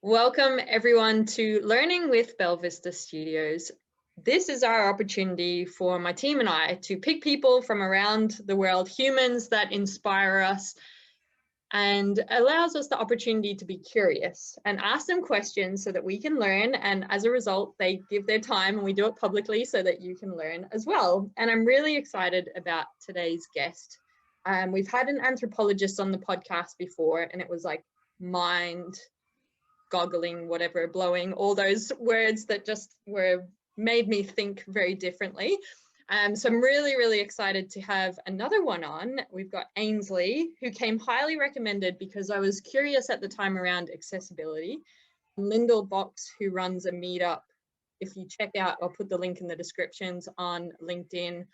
Welcome everyone to Learning with Belvista Studios. This is our opportunity for my team and I to pick people from around the world, humans that inspire us, and allows us the opportunity to be curious and ask them questions so that we can learn. And as a result, they give their time and we do it publicly so that you can learn as well. And I'm really excited about today's guest. We've had an anthropologist on the podcast before, and it was like mind-goggling, whatever, blowing, all those words that just made me think very differently. So I'm really excited to have another one on. We've got Ainslee, who came highly recommended because I was curious at the time around accessibility. Lyndall Box, who runs a meetup. If you check out, I'll put the link in the descriptions on LinkedIn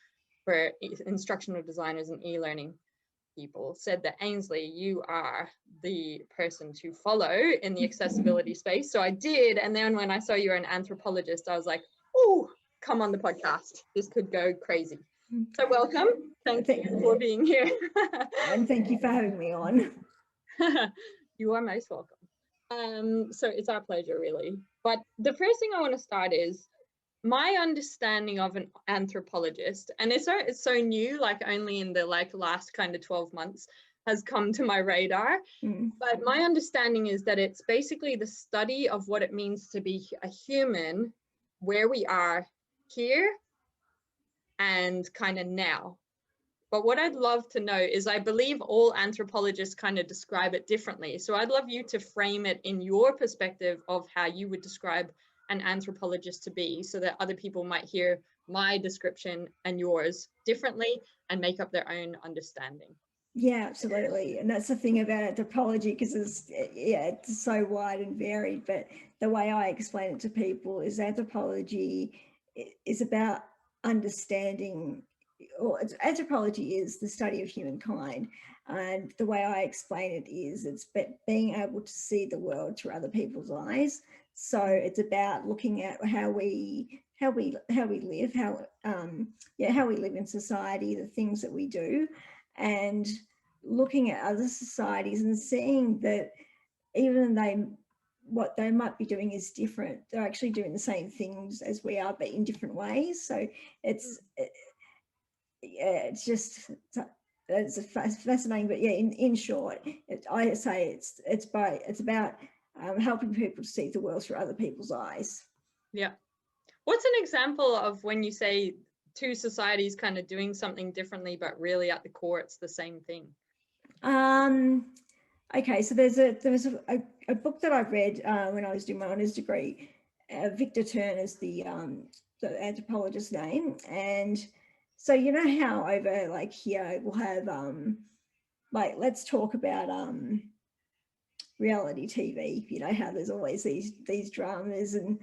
for instructional designers and e-learning people, said that Ainslee, you are the person to follow in the accessibility space. So I did. And then when I saw you were an anthropologist, I was like, oh, come on the podcast. This could go crazy. So welcome. Thank you for being here. And thank you for having me on. You are most welcome. So it's our pleasure, really. But the first thing I want to start is my understanding of an anthropologist, and it's so new, like only in the last kind of 12 months has come to my radar. But my understanding is that it's basically the study of what it means to be a human, where we are here and kind of now. But what I'd love to know is, I believe all anthropologists kind of describe it differently. So I'd love you to frame it in your perspective of how you would describe an anthropologist to be, so that other people might hear my description and yours differently and make up their own understanding. Yeah, absolutely. And that's the thing about anthropology, because it's so wide and varied. But the way I explain it to people is anthropology is about understanding, or anthropology is the study of humankind. And the way I explain it is it's being able to see the world through other people's eyes. So it's about looking at how we live, how we live in society, the things that we do, and looking at other societies and seeing that even what they might be doing is different. They're actually doing the same things as we are, but in different ways. So it's fascinating. But yeah, in short, I say it's about helping people to see the world through other people's eyes. Yeah. What's an example of when you say two societies kind of doing something differently, but really at the core it's the same thing? Okay, so there was a book that I read when I was doing my honours degree. Victor Turner's the anthropologist's name, and so you know how over here we'll have let's talk about reality TV. You know how there's always these dramas and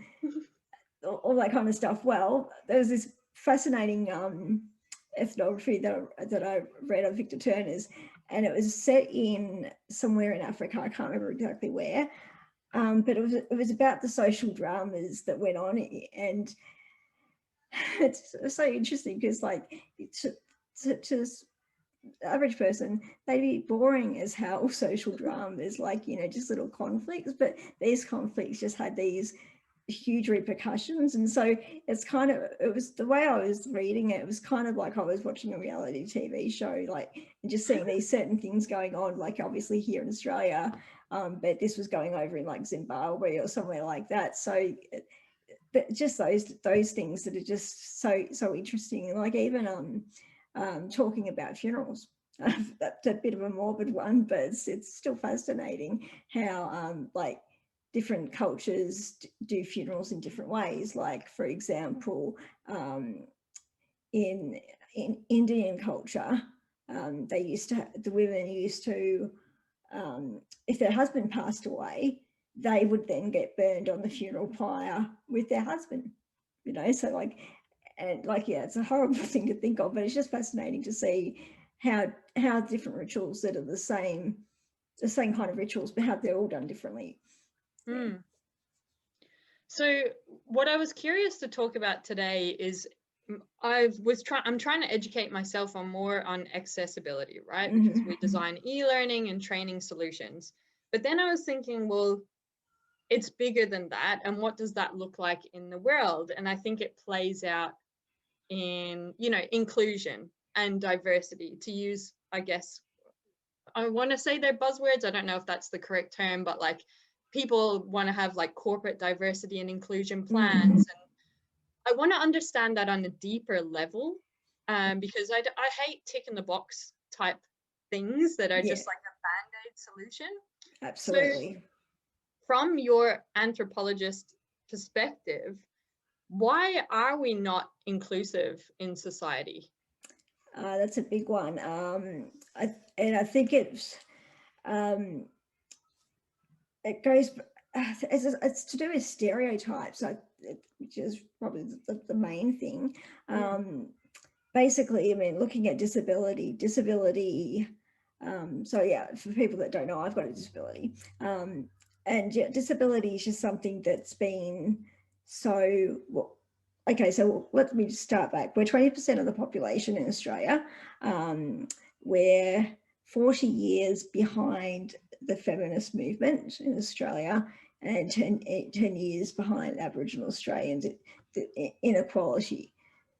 all that kind of stuff. Well, there's this fascinating ethnography that I read of Victor Turner's, and it was set in somewhere in Africa. I can't remember exactly where, but it was about the social dramas that went on, and it's so interesting because to the average person, they'd be boring as hell, social dramas, just little conflicts, but these conflicts just had these huge repercussions. And so it was the way I was reading it, it was kind of like I was watching a reality TV show, and just seeing these certain things going on, obviously here in Australia, but this was going over in Zimbabwe or somewhere like that. So but just those things that are just so interesting. And even talking about funerals, that's a bit of a morbid one, but it's still fascinating how different cultures do funerals in different ways. Like, for example, in Indian culture, the women used to, if their husband passed away, they would then get burned on the funeral pyre with their husband. So it's a horrible thing to think of, but it's just fascinating to see how different rituals that are the same kind of rituals, but how they're all done differently. Yeah. So what I was curious to talk about today is I'm trying to educate myself more on accessibility, right? Because we design e-learning and training solutions. But then I was thinking, well, it's bigger than that. And what does that look like in the world? And I think it plays out in, you know, inclusion and diversity, to use, I guess, I want to say they're buzzwords. I don't know if that's the correct term, but like people want to have like corporate diversity and inclusion plans. And I want to understand that on a deeper level, because I hate tick in the box type things that are just like a band-aid solution. Absolutely. So from your anthropologist perspective, why are we not inclusive in society? That's a big one. I think it goes, it's to do with stereotypes, which is probably the main thing. Basically, I mean, looking at disability. So yeah, for people that don't know, I've got a disability. And yeah, disability is just something that's been so, well, okay, so let me just start back. We're 20% of the population in Australia. We're 40 years behind the feminist movement in Australia, and 10 years behind Aboriginal Australians, the inequality.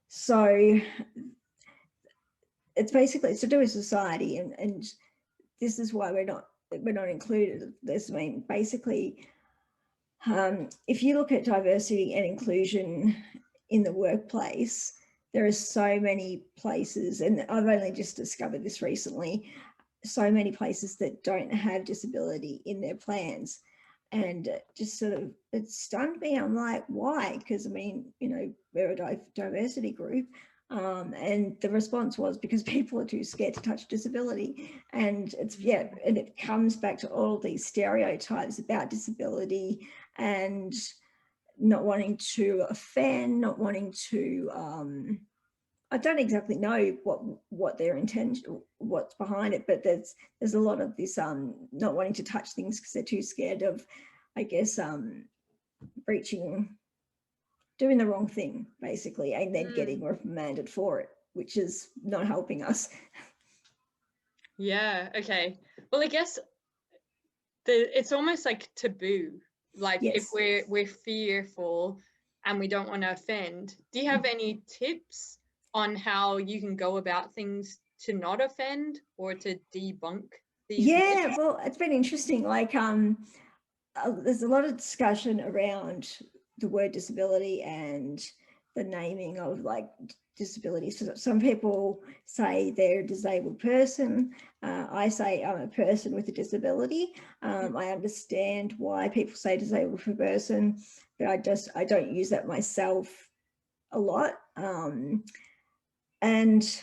So it's basically, it's to do with society, and this is why we're not included. This, I mean, basically, if you look at diversity and inclusion in the workplace, there are so many places, and I've only just discovered this recently, so many places that don't have disability in their plans. And just sort of, it stunned me. I'm like, why? Because I mean, you know, we're a diversity group. And the response was because people are too scared to touch disability. And it's, yeah, and it comes back to all these stereotypes about disability and not wanting to offend, not wanting to, I don't exactly know what their intention, what's behind it, but there's a lot of this not wanting to touch things because they're too scared of, I guess, doing the wrong thing, basically, and then getting reprimanded for it, which is not helping us. Yeah, okay. Well, I guess it's almost like taboo. Like if we're fearful and we don't want to offend, do you have any tips on how you can go about things to not offend or to debunk these myths? Well, it's been interesting. Like, there's a lot of discussion around the word disability and the naming of like disabilities. So some people say they're a disabled person. I say I'm a person with a disability. I understand why people say disabled person, but I don't use that myself a lot. And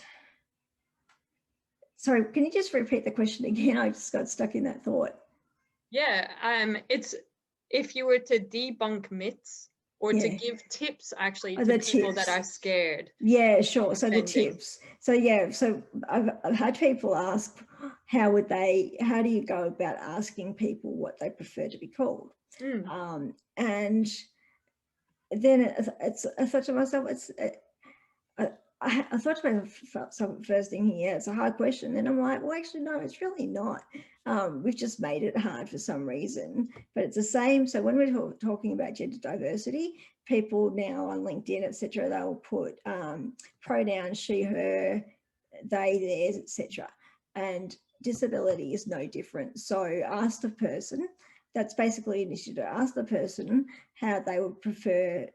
sorry, can you just repeat the question again? I just got stuck in that thought. Yeah, it's if you were to debunk myths or to give tips actually to people that are scared. Yeah, sure. So the tips. So yeah, so I've had people ask, how do you go about asking people what they prefer to be called? And then I thought to myself, I thought to myself first thing here, it's a hard question. And I'm like, well, actually, no, it's really not. We've just made it hard for some reason, but it's the same. So when we're talking about gender diversity, people now on LinkedIn, etc., they'll put pronouns she, her, they, theirs, etc. And disability is no different. So ask the person, that's basically an issue, to ask the person how they would prefer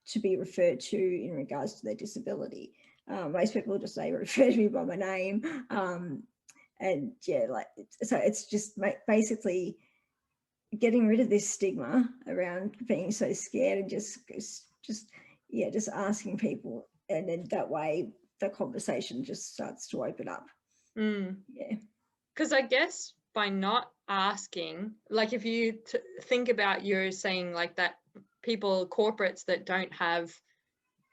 to be referred to in regards to their disability. Most people just say refer to me by my name. And yeah, like, so it's just basically getting rid of this stigma around being so scared and just asking people. And then that way the conversation just starts to open up. Yeah. Because I guess by not asking, like if you think about, you're saying like that people, corporates that don't have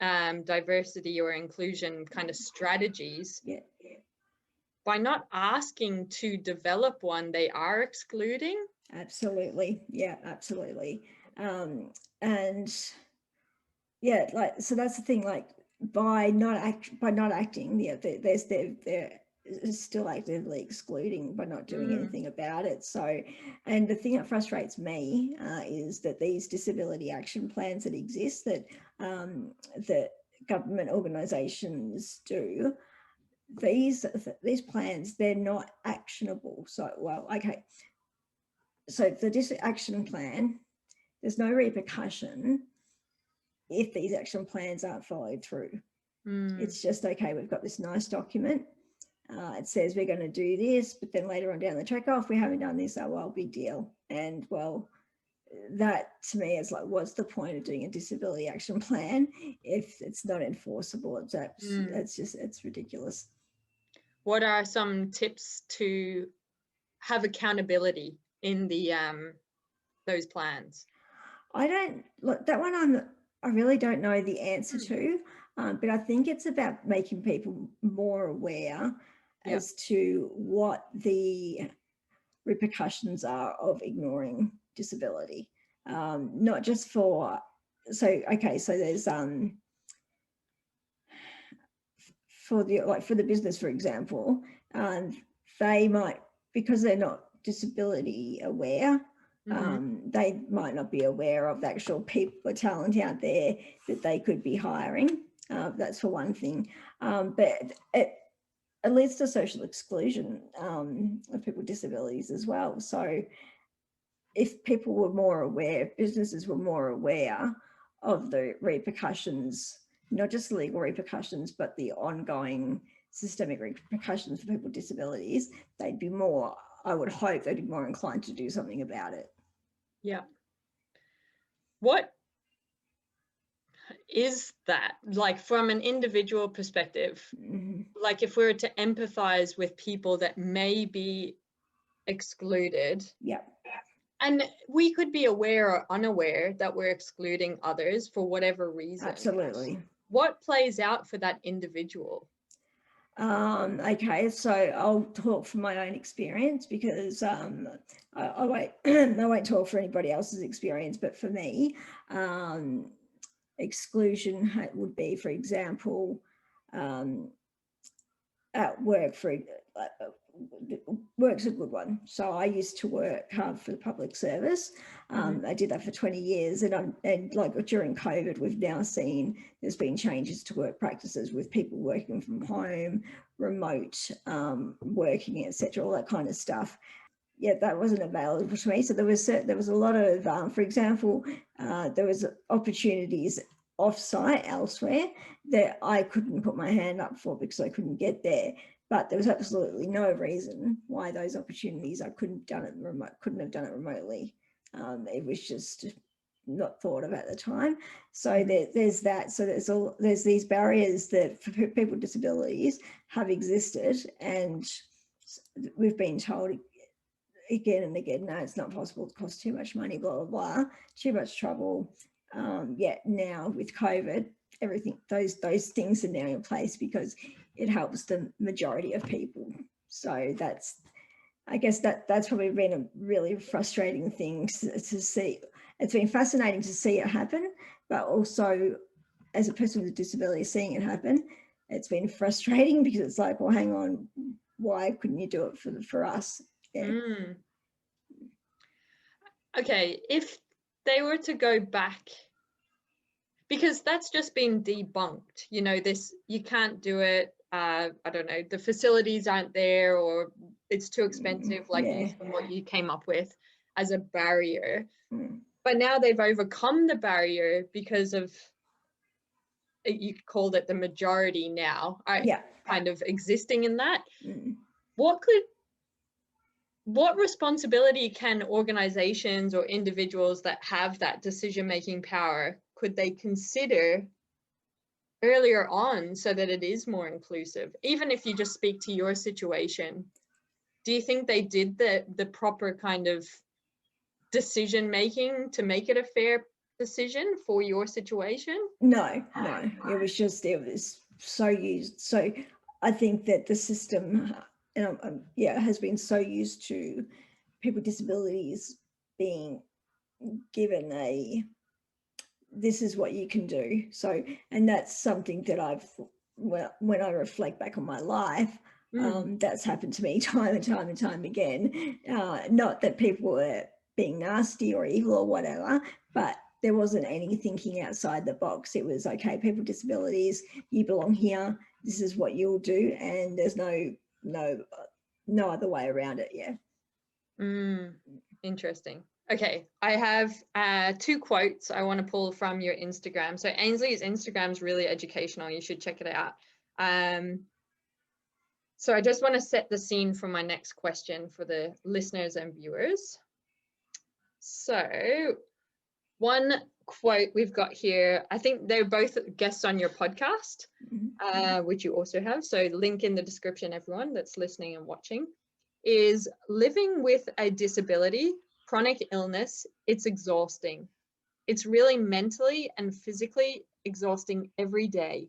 diversity or inclusion kind of strategies, by not asking to develop one, they are excluding. Absolutely. Yeah, absolutely. And yeah, like, so that's the thing, like by not acting, yeah, there's is still actively excluding by not doing anything about it. So, and the thing that frustrates me is that these disability action plans that exist, that that government organisations do, these plans, they're not actionable. So, well, okay. So the action plan, there's no repercussion if these action plans aren't followed through. It's just, okay, we've got this nice document. It says we're going to do this, but then later on down the track, oh, if we haven't done this, oh, well, big deal. And well, that to me is like, what's the point of doing a disability action plan if it's not enforceable? It's ridiculous. What are some tips to have accountability in the those plans? I don't look that one. I really don't know the answer to, but I think it's about making people more aware as to what the repercussions are of ignoring disability. Not just for, so there's for the business, for example, they might, because they're not disability aware, they might not be aware of the actual people or talent out there that they could be hiring. That's for one thing, but it leads to social exclusion of people with disabilities as well. So if people were more aware, businesses were more aware of the repercussions, not just legal repercussions, but the ongoing systemic repercussions for people with disabilities, they'd be more, I would hope they'd be more inclined to do something about it. Yeah. What is that like from an individual perspective? Like if we were to empathize with people that may be excluded, and we could be aware or unaware that we're excluding others for whatever reason. Absolutely. What plays out for that individual? Okay, so I'll talk from my own experience because I won't talk for anybody else's experience, but for me, exclusion would be, for example, at work. Work's a good one. So I used to work for the public service. I did that for 20 years, and like during COVID, we've now seen there's been changes to work practices with people working from home, remote working, etc., all that kind of stuff. Yeah, that wasn't available to me. So there was a lot of, for example, there was opportunities off-site elsewhere that I couldn't put my hand up for because I couldn't get there. But there was absolutely no reason why those opportunities I couldn't have done it remotely. It was just not thought of at the time. So there's that. So there's these barriers that for people with disabilities have existed, and we've been told again and again, no, it's not possible, it costs too much money, blah, blah, blah, too much trouble. Yet now with COVID, everything, those things are now in place because it helps the majority of people. So I guess that's probably been a really frustrating thing to see. It's been fascinating to see it happen, but also as a person with a disability, seeing it happen, it's been frustrating because it's like, well, hang on, why couldn't you do it for us? Yeah. Okay, if they were to go back, because that's just been debunked, you know, this, you can't do it, I don't know, the facilities aren't there, or it's too expensive, like what you came up with as a barrier. But now they've overcome the barrier because of, you called it the majority now, kind of existing in that. What responsibility can organizations or individuals that have that decision-making power, could they consider earlier on so that it is more inclusive? Even if you just speak to your situation, do you think they did the proper kind of decision-making to make it a fair decision for your situation? No, it was so used. So I think that the system has been so used to people with disabilities being given this is what you can do. So, and that's something that when I reflect back on my life, That's happened to me time and time and time again. Not that people were being nasty or evil or whatever, but there wasn't any thinking outside the box. It was, okay, people with disabilities, you belong here, this is what you'll do, and there's no other way around it. Yeah. Interesting. Okay, I have 2 quotes I want to pull from your Instagram. So Ainslee's Instagram is really educational. You should check it out. So I just want to set the scene for my next question for the listeners and viewers. So one quote we've got here, I think they're both guests on your podcast, which you also have. So link in the description, everyone that's listening and watching, is living with a disability, chronic illness, it's exhausting. It's really mentally and physically exhausting every day.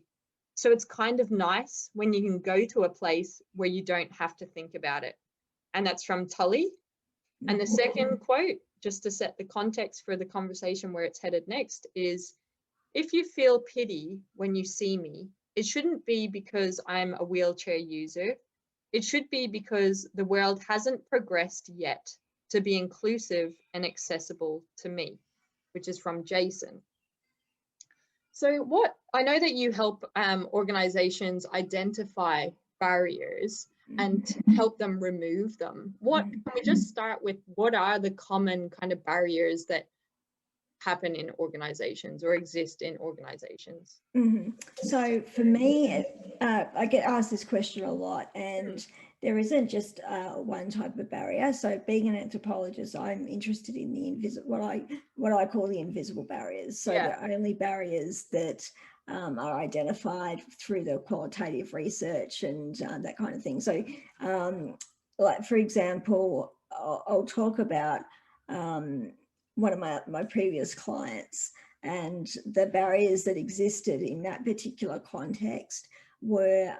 So it's kind of nice when you can go to a place where you don't have to think about it. And that's from Tuohy. And the second quote, just to set the context for the conversation where it's headed next, is, if you feel pity when you see me, it shouldn't be because I'm a wheelchair user. It should be because the world hasn't progressed yet to be inclusive and accessible to me, which is from Jason. So I know that you help organizations identify barriers and help them remove them. Can we just start with, what are the common kind of barriers that happen in organizations or exist in organizations? So for me, I get asked this question a lot, and there isn't just one type of barrier. So being an anthropologist, I'm interested in the what I call the invisible barriers. So the only barriers that are identified through the qualitative research and that kind of thing. So like, for example, I'll talk about one of my previous clients, and the barriers that existed in that particular context were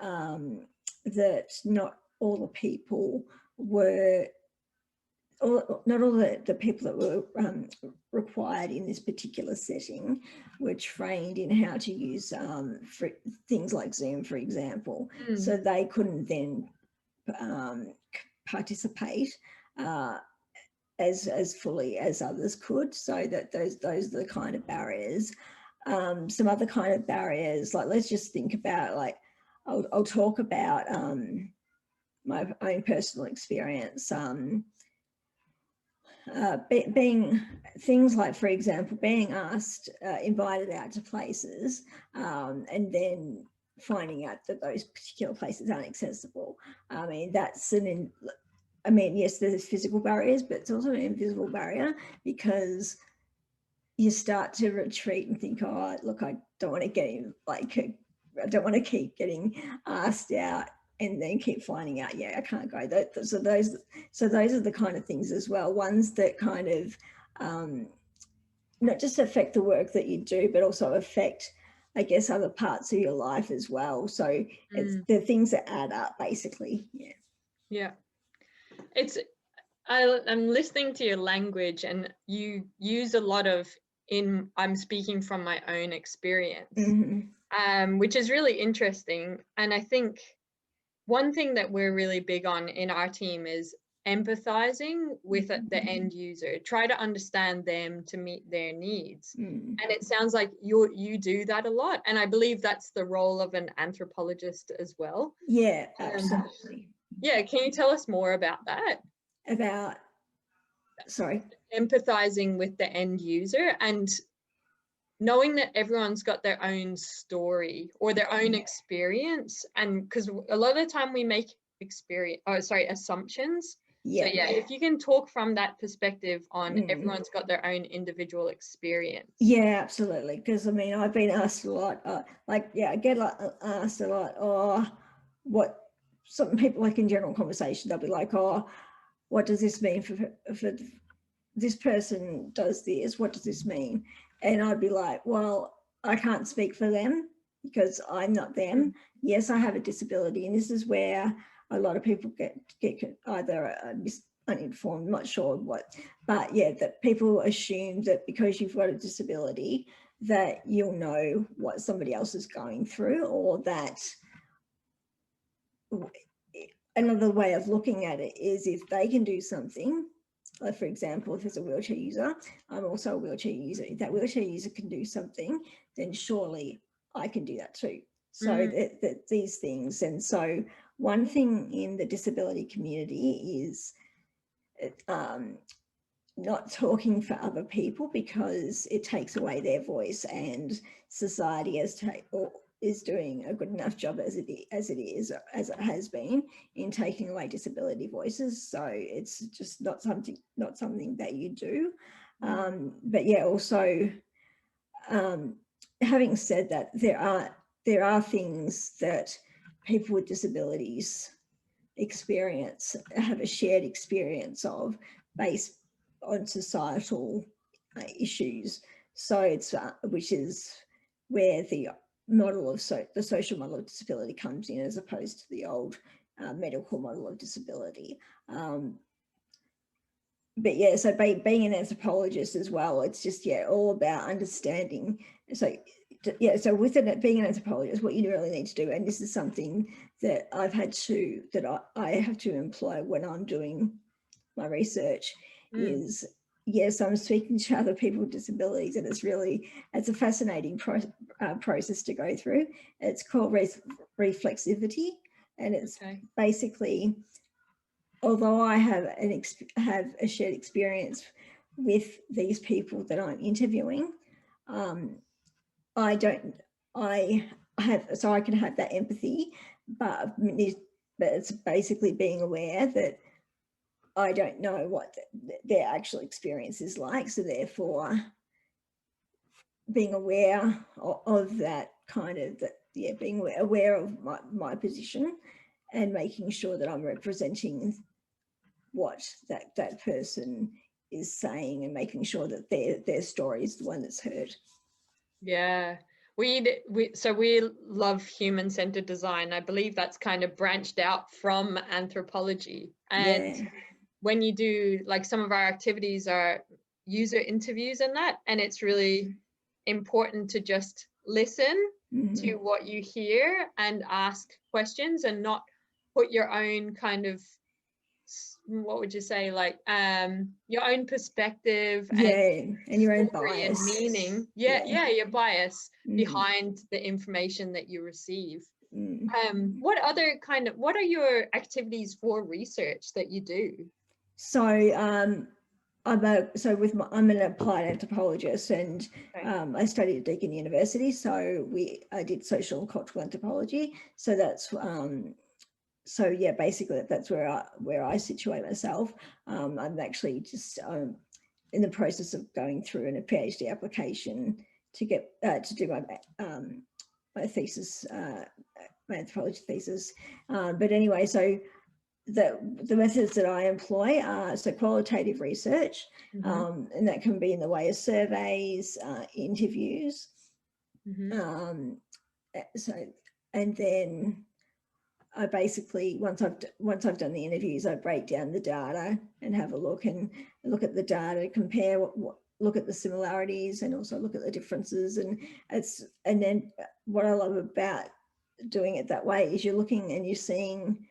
that not all the people were, not all the people that were required in this particular setting were trained in how to use things like Zoom, for example. So they couldn't then participate as fully as others could. So that those are the kind of barriers. Some other kind of barriers, like, let's just think about, like, I'll talk about my own personal experience. Being things like, for example, being asked, invited out to places, and then finding out that those particular places aren't accessible. I mean, yes, there's physical barriers, but it's also an invisible barrier, because you start to retreat and think, oh, look, I don't want to keep getting asked out, and then keep finding out, I can't go. So those are the kind of things as well, ones that kind of not just affect the work that you do, but also affect, I guess, other parts of your life as well. So it's the things that add up, basically. Yeah. I'm listening to your language, and you use a lot of I'm speaking from my own experience, which is really interesting. And I think one thing that we're really big on in our team is empathizing with the end user, try to understand them to meet their needs. And it sounds like you do that a lot. And I believe that's the role of an anthropologist as well. Yeah, absolutely. Yeah, can you tell us more about that? Sorry? Empathizing with the end user and knowing that everyone's got their own story or their own experience. And because a lot of the time we make assumptions. So if you can talk from that perspective on everyone's got their own individual experience. Yeah, absolutely. Because I mean, I've been asked a lot, I get asked a lot, what some people, like in general conversation, they'll be like, what does this mean for this person does this? What does this mean? And I'd be like, well, I can't speak for them because I'm not them. Yes, I have a disability, and this is where a lot of people get either uninformed, not sure what, but that people assume that because you've got a disability that you'll know what somebody else is going through, or that another way of looking at it is if they can do something, like for example, if there's a wheelchair user, I'm also a wheelchair user. If that wheelchair user can do something, then surely I can do that too. So that these things. And so one thing in the disability community is not talking for other people, because it takes away their voice, and society is doing a good enough job as it has been in taking away disability voices. So it's just not something that you do. But yeah, also having said that, there are things that people with disabilities have a shared experience of based on societal issues. So it's which is where the model of the social model of disability comes in, as opposed to the old medical model of disability. But yeah, so being an anthropologist as well, it's just all about understanding. So yeah, so with it being an anthropologist, what you really need to do, and this is something that I have to employ when I'm doing my research, is yes, I'm speaking to other people with disabilities, and it's a fascinating process to go through. It's called reflexivity, and it's basically, although I have a shared experience with these people that I'm interviewing, I can have that empathy, but it's basically being aware that I don't know what their actual experience is like. So therefore, being aware of that being aware of my position, and making sure that I'm representing what that person is saying, and making sure that their story is the one that's heard. Yeah, we love human-centered design. I believe that's kind of branched out from anthropology. And when you do, like, some of our activities are user interviews and that, and it's really important to just listen to what you hear and ask questions, and not put your own kind of, what would you say, like your own perspective and your own bias and meaning, your bias behind the information that you receive. What are your activities for research that you do? So I'm an applied anthropologist, and I studied at Deakin University. So I did social and cultural anthropology. So that's basically that's where I situate myself. I'm actually just in the process of going through a PhD application to get to do my thesis, my anthropology thesis. But anyway, so the methods that I employ are qualitative research, and that can be in the way of surveys, interviews. And then I basically, once I've done the interviews, I break down the data and have a look at the data, compare look at the similarities, and also look at the differences. And then what I love about doing it that way is you're looking and you're seeing.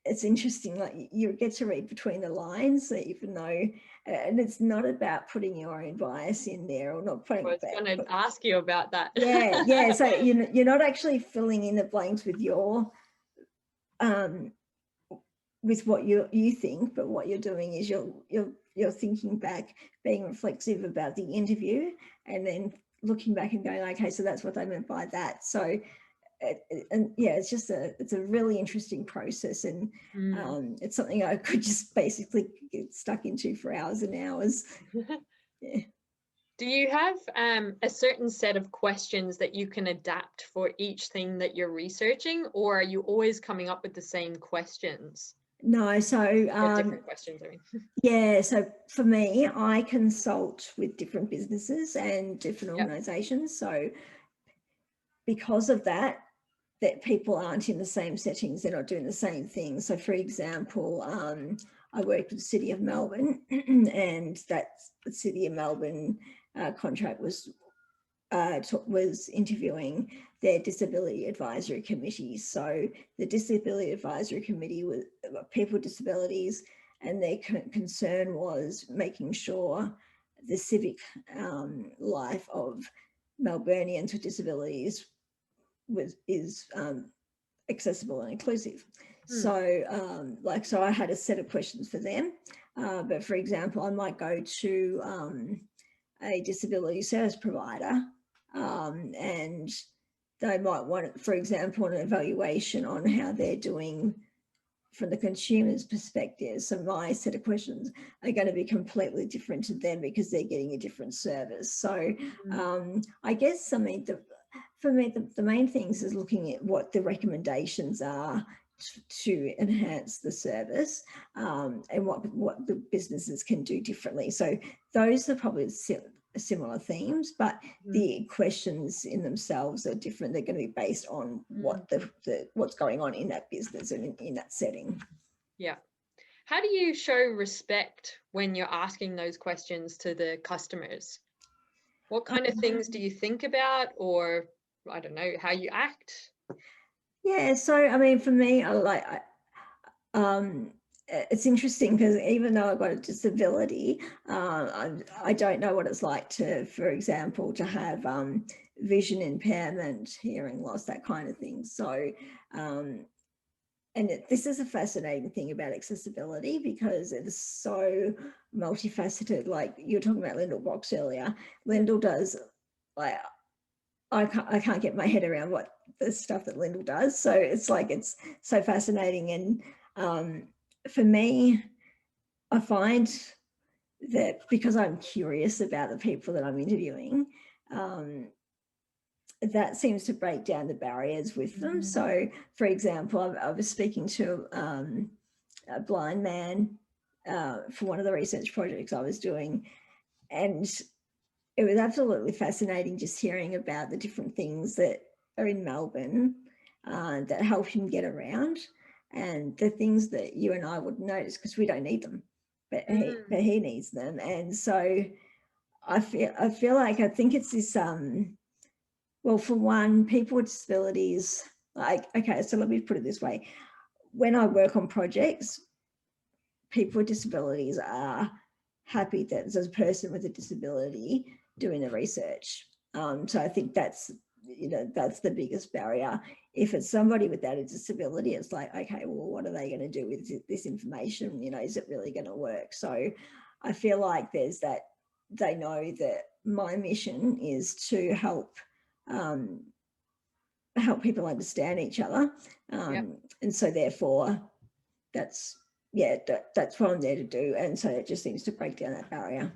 It's interesting, like you get to read between the lines, so even though, and it's not about putting your own bias in there, or not putting. I was going to ask you about that. Yeah. So you're not actually filling in the blanks with your, with what you think, but what you're doing is you're thinking back, being reflexive about the interview, and then looking back and going, okay, so that's what they meant by that. So. It's a really interesting process, and it's something I could just basically get stuck into for hours and hours. Do you have a certain set of questions that you can adapt for each thing that you're researching, or are you always coming up with the same questions? No, so different questions, I mean. Yeah, so for me, I consult with different businesses and different organizations. So because of that people aren't in the same settings, they're not doing the same things. So for example, I worked with the City of Melbourne, and that the City of Melbourne contract was was interviewing their disability advisory committee. So the disability advisory committee was people with disabilities, and their concern was making sure the civic life of Melburnians with disabilities is accessible and inclusive. So so I had a set of questions for them, but for example, I might go to a disability service provider, and they might want, for example, an evaluation on how they're doing from the consumer's perspective. So my set of questions are going to be completely different to them because they're getting a different service. So I guess for me, the main things is looking at what the recommendations are to enhance the service, and what the businesses can do differently. So those are probably similar themes, but the questions in themselves are different. They're going to be based on what what's going on in that business and in that setting. Yeah. How do you show respect when you're asking those questions to the customers? What kind of things do you think about, or I don't know, how you act? Yeah, so I mean, for me, it's interesting because even though I've got a disability, I don't know what it's like to, for example, to have vision impairment, hearing loss, that kind of thing. So, this is a fascinating thing about accessibility because it is so multifaceted. Like you were talking about Lyndall Box earlier. Lyndall does, like, I can't get my head around what the stuff that Lyndall does. So it's like, it's so fascinating. And for me, I find that because I'm curious about the people that I'm interviewing, that seems to break down the barriers with them. So, for example, I was speaking to a blind man for one of the research projects I was doing, and it was absolutely fascinating just hearing about the different things that are in Melbourne that help him get around, and the things that you and I wouldn't notice because we don't need them, but he needs them. And so I feel like I think it's this well, for one, people with disabilities, like, okay, so let me put it this way. When I work on projects, people with disabilities are happy that there's a person with a disability doing the research. So I think that's, that's the biggest barrier. If it's somebody without a disability, it's like, okay, well, what are they going to do with this information? Is it really going to work? So I feel like there's that, they know that my mission is to help people understand each other, and so therefore that's what I'm there to do, and so it just seems to break down that barrier.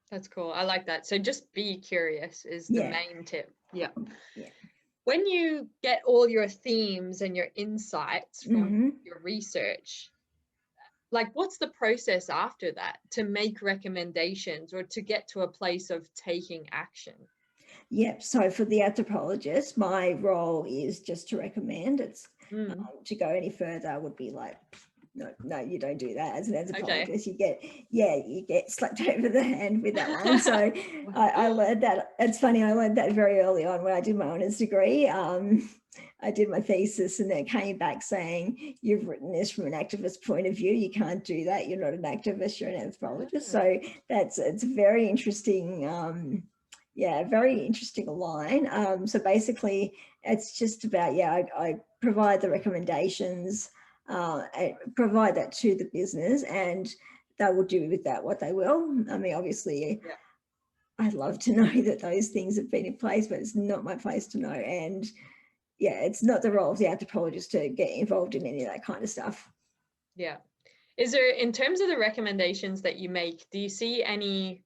That's cool. I like that. So just be curious is the main tip. Yeah. When you get all your themes and your insights from your research, like, what's the process after that to make recommendations or to get to a place of taking action? Yep. So for the anthropologist, my role is just to recommend. It's to go any further would be like, no, you don't do that. As an anthropologist, you get slapped over the hand with that one. So I learned that. It's funny, I learned that very early on when I did my honours degree. I did my thesis and then came back saying, you've written this from an activist point of view. You can't do that. You're not an activist, you're an anthropologist. So it's very interesting. Very interesting line. So basically it's just about, I provide the recommendations, provide that to the business, and they will do with that what they will. I mean, obviously, I'd love to know that those things have been in place, but it's not my place to know. And it's not the role of the anthropologist to get involved in any of that kind of stuff. Yeah. Is there, in terms of the recommendations that you make, do you see any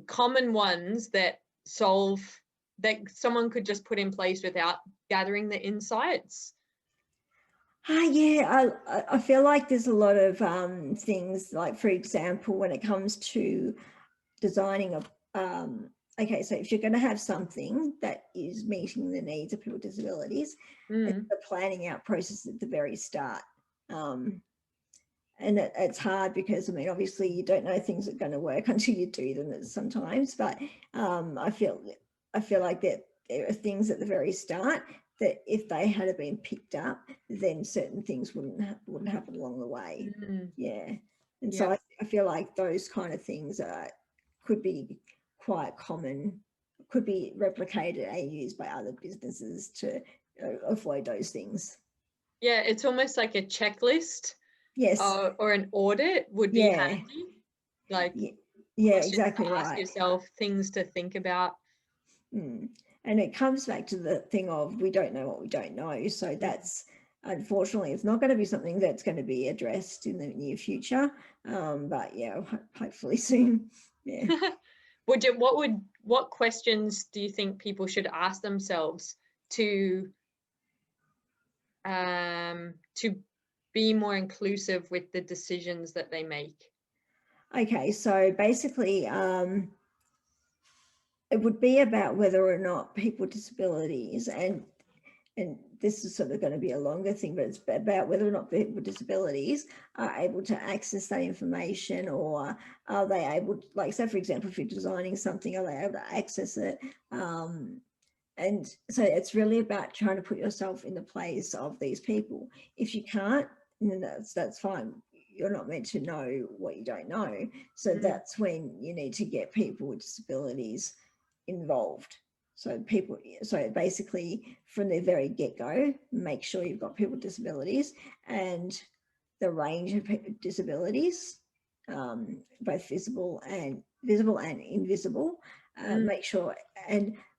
common ones that someone could just put in place without gathering the insights? I feel like there's a lot of things, like, for example, when it comes to designing okay, so if you're going to have something that is meeting the needs of people with disabilities, it's the planning out process at the very start. and it's hard because, I mean, obviously you don't know things are going to work until you do them sometimes, but I feel like that there are things at the very start that if they had been picked up, then certain things wouldn't happen along the way. Yeah. And so I feel like those kind of things could be quite common, could be replicated and used by other businesses to avoid those things. Yeah, it's almost like a checklist. Yes. Or an audit would be handy. Like, yeah, exactly to ask right. yourself things to think about. And it comes back to the thing of we don't know what we don't know. So that's, unfortunately, it's not going to be something that's going to be addressed in the near future. But yeah, hopefully soon. Yeah. What questions do you think people should ask themselves to be more inclusive with the decisions that they make? Okay, so basically, it would be about whether or not people with disabilities, and this is sort of going to be a longer thing, but it's about whether or not people with disabilities are able to access that information, or are they able to, like, say, for example, if you're designing something, are they able to access it? And so it's really about trying to put yourself in the place of these people. If you can't, then that's fine. You're not meant to know what you don't know. So that's when you need to get people with disabilities involved. So basically from the very get-go, make sure you've got people with disabilities and the range of disabilities, both visible and invisible. Make sure,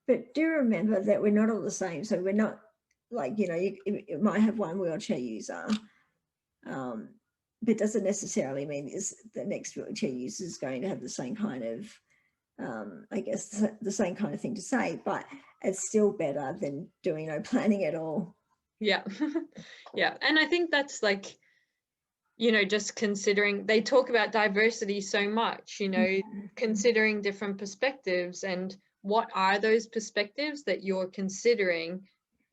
but do remember that we're not all the same. So we're not like, you know, you might have one wheelchair user, but doesn't necessarily mean the next wheelchair user is going to have the same kind of, I guess, the same kind of thing to say, but it's still better than doing no planning at all. Yeah. Yeah. And I think that's like, you know, just considering, they talk about diversity so much, you know, considering different perspectives, and what are those perspectives that you're considering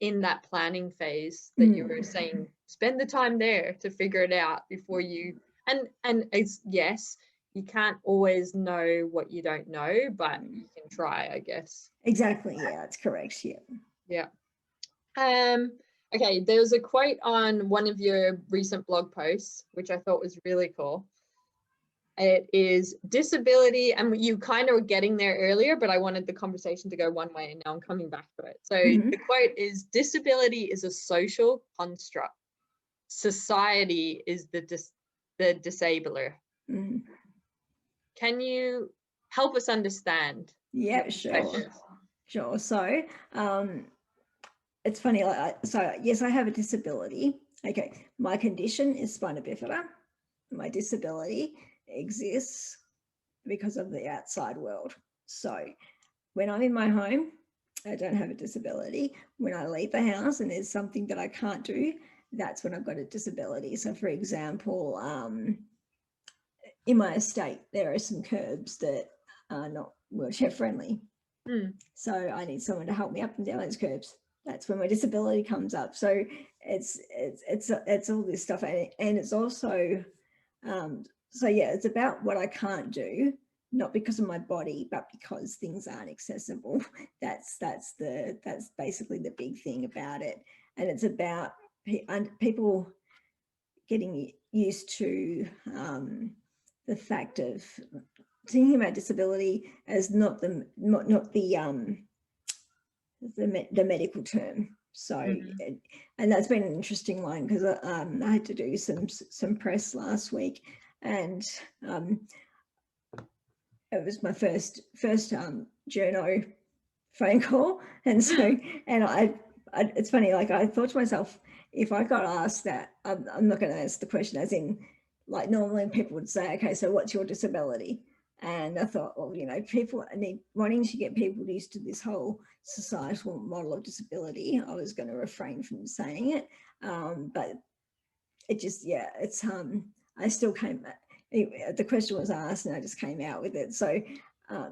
in that planning phase that you were saying, spend the time there to figure it out before you, and it's, yes, you can't always know what you don't know, but you can try, I guess. Exactly. Yeah, that's correct. Yeah. Yeah. Okay, there was a quote on one of your recent blog posts, which I thought was really cool. It is disability, and you kind of were getting there earlier, but I wanted the conversation to go one way, and now I'm coming back to it. So the quote is, disability is a social construct. Society is the disabler. Can you help us understand? Yeah, sure. So it's funny, so yes, I have a disability. Okay, my condition is spina bifida. My disability exists because of the outside world. So when I'm in my home, I don't have a disability. When I leave the house and there's something that I can't do, that's when I've got a disability. So for example, in my estate, there are some curbs that are not wheelchair friendly. So I need someone to help me up and down those curbs. That's when my disability comes up. So it's all this stuff, and it's also so yeah, it's about what I can't do, not because of my body, but because things aren't accessible. That's basically the big thing about it, and it's about people getting used to the fact of thinking about disability as not the medical term. So and that's been an interesting one, because I had to do some press last week, and it was my first journo phone call, and so and it's funny, like I thought to myself, if I got asked that, I'm not going to answer the question as in, like, normally people would say, okay, so what's your disability? And I thought, well, you know, people wanting to get people used to this whole societal model of disability, I was going to refrain from saying it, but it just, yeah, it's I still came, the question was asked and I just came out with it. So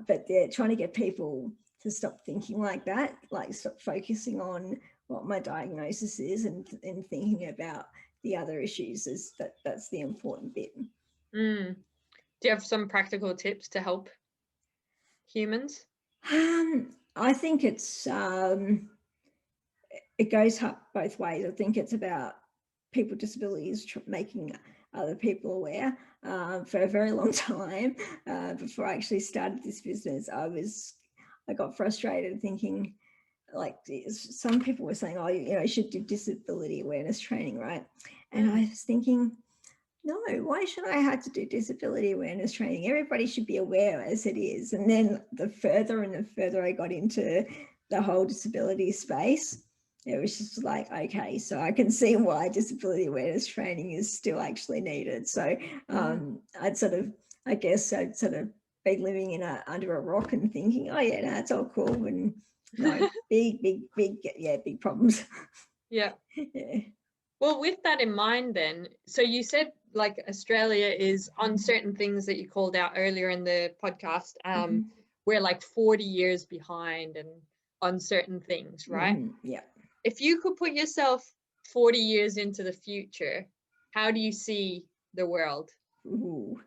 but they're trying to get people to stop thinking like that, like stop focusing on what my diagnosis is and thinking about the other issues. Is that's the important bit. Do you have some practical tips to help humans? I think it's it goes up both ways. I think it's about people with disabilities making other people aware. For a very long time, before I actually started this business, I got frustrated thinking, like, some people were saying, oh, you know, you should do disability awareness training, right? And I was thinking, no, why should I have to do disability awareness training? Everybody should be aware as it is. And then the further I got into the whole disability space, it was just like, okay, so I can see why disability awareness training is still actually needed. So I'd sort of been living under a rock and thinking, oh yeah, no, it's all cool, and no, big problems. Yeah. Yeah. Well, with that in mind then, so you said like Australia is on certain things that you called out earlier in the podcast, we're like 40 years behind and on certain things, right? Yeah. If you could put yourself 40 years into the future, how do you see the world? Ooh,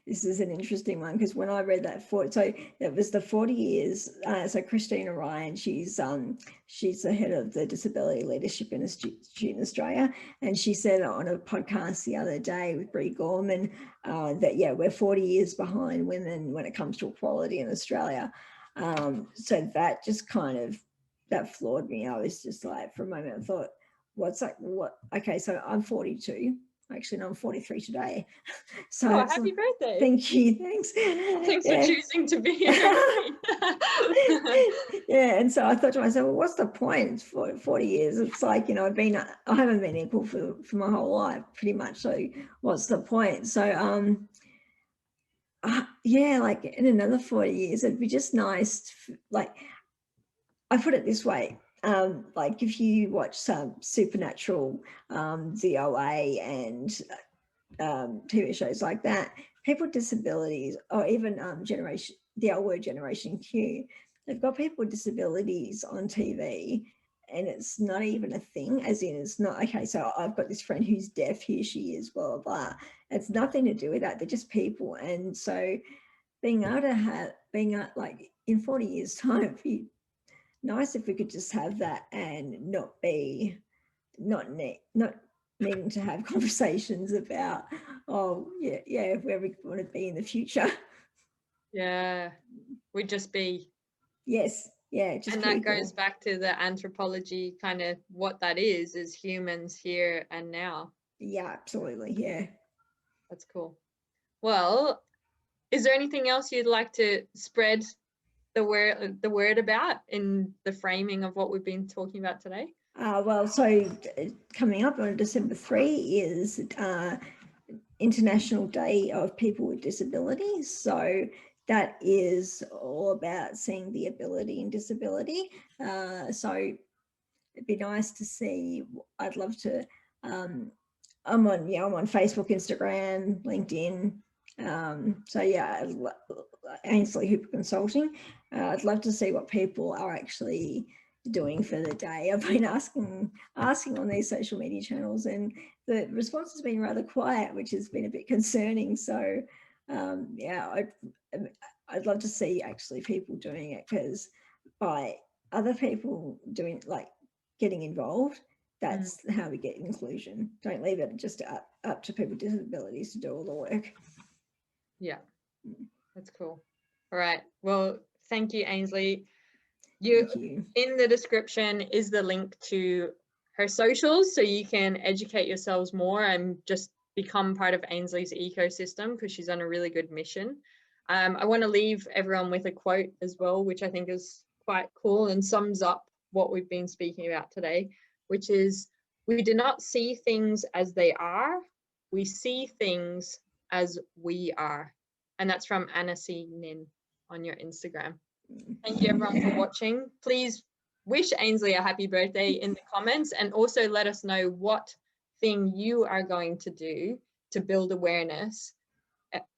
this is an interesting one, because when I read that, so it was the 40 years. So Christina Ryan, she's the head of the Disability Leadership Institute in Australia, and she said on a podcast the other day with Bree Gorman that we're 40 years behind women when it comes to equality in Australia. So that just that floored me. I was just like, for a moment, I thought, what? Okay, so I'm 42. Actually, no, I'm 43 today. So happy birthday. Thank you. Thanks. Thanks for choosing to be here. Yeah, and so I thought to myself, well, what's the point? For 40 years, it's like, you know, I haven't been equal for my whole life, pretty much. So what's the point? So like in another 40 years, it'd be just nice like, I put it this way, like if you watch some Supernatural, VOA, and TV shows like that, people with disabilities, or even the L Word Generation Q, they've got people with disabilities on TV, and it's not even a thing, as in it's not, okay, so I've got this friend who's deaf, here she is, blah, blah, blah. It's nothing to do with that. They're just people. And so being able to like in 40 years time, it'd be nice if we could just have that and not needing to have conversations about, where we want to be in the future. Yeah, we'd just be. Yes, yeah, just and people. That goes back to the anthropology, kind of what that is humans here and now. Yeah, absolutely, yeah. That's cool. Well, is there anything else you'd like to spread the word about in the framing of what we've been talking about today? Well, so coming up on December 3 is International Day of People with Disabilities. So that is all about seeing the ability in disability. So it'd be nice to see. I'd love to. I'm on Facebook, Instagram, LinkedIn. So yeah, Ainslee Hooper Consulting. I'd love to see what people are actually doing for the day. I've been asking on these social media channels, and the response has been rather quiet, which has been a bit concerning. So I'd love to see actually people doing it, because by other people doing, like, getting involved, that's how we get inclusion. Don't leave it just up to people with disabilities to do all the work. Yeah, that's cool. All right, well, thank you, Ainslee. Thank you. In the description is the link to her socials, so you can educate yourselves more and just become part of Ainslee's ecosystem, because she's on a really good mission. I want to leave everyone with a quote as well, which I think is quite cool and sums up what we've been speaking about today, which is, we do not see things as they are, we see things as we are. And that's from Anna C. Nin on your Instagram. Thank you everyone for watching. Please wish Ainslee a happy birthday in the comments, and also let us know what thing you are going to do to build awareness,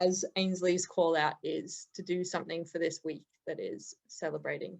as Ainslee's call out is to do something for this week that is celebrating